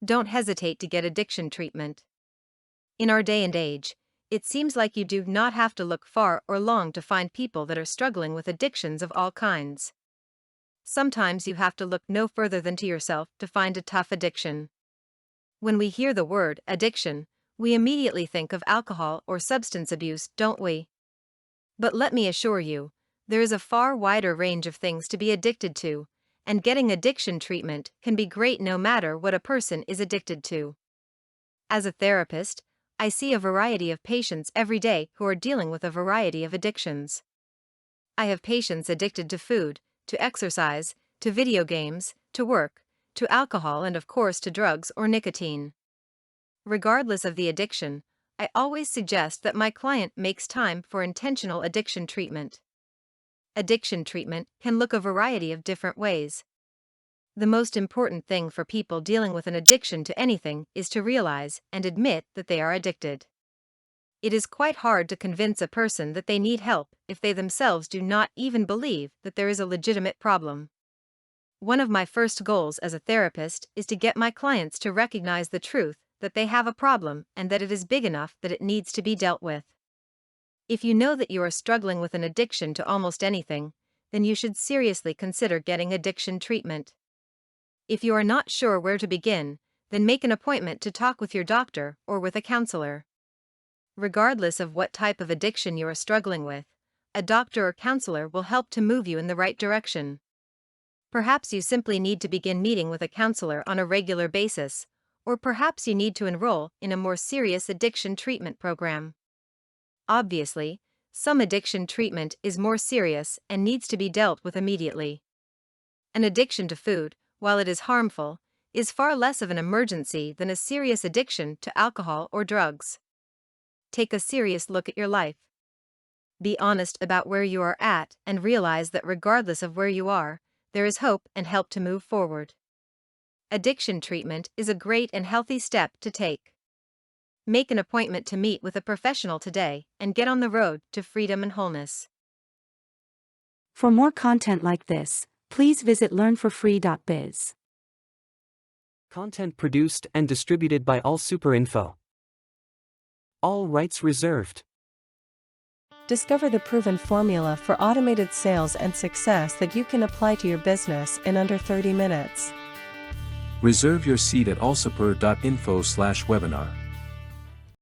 Don't hesitate to get addiction treatment. In our day and age, it seems like you do not have to look far or long to find people that are struggling with addictions of all kinds. Sometimes you have to look no further than to yourself to find a tough addiction. When we hear the word addiction, we immediately think of alcohol or substance abuse, don't we? But let me assure you, there is a far wider range of things to be addicted to, and getting addiction treatment can be great no matter what a person is addicted to. As a therapist, I see a variety of patients every day who are dealing with a variety of addictions. I have patients addicted to food, to exercise, to video games, to work, to alcohol, and of course to drugs or nicotine. Regardless of the addiction, I always suggest that my client makes time for intentional addiction treatment. Addiction treatment can look a variety of different ways. The most important thing for people dealing with an addiction to anything is to realize and admit that they are addicted. It is quite hard to convince a person that they need help if they themselves do not even believe that there is a legitimate problem. One of my first goals as a therapist is to get my clients to recognize the truth that they have a problem and that it is big enough that it needs to be dealt with. If you know that you are struggling with an addiction to almost anything, then you should seriously consider getting addiction treatment. If you are not sure where to begin, then make an appointment to talk with your doctor or with a counselor. Regardless of what type of addiction you are struggling with, a doctor or counselor will help to move you in the right direction. Perhaps you simply need to begin meeting with a counselor on a regular basis, or perhaps you need to enroll in a more serious addiction treatment program. Obviously, some addiction treatment is more serious and needs to be dealt with immediately. An addiction to food, while it is harmful, is far less of an emergency than a serious addiction to alcohol or drugs. Take a serious look at your life. Be honest about where you are at and realize that regardless of where you are, there is hope and help to move forward. Addiction treatment is a great and healthy step to take. Make an appointment to meet with a professional today and get on the road to freedom and wholeness. For more content like this, please visit learnforfree.biz. Content produced and distributed by AllSuperInfo. All rights reserved. Discover the proven formula for automated sales and success that you can apply to your business in under 30 minutes. Reserve your seat at allsuper.info/webinar.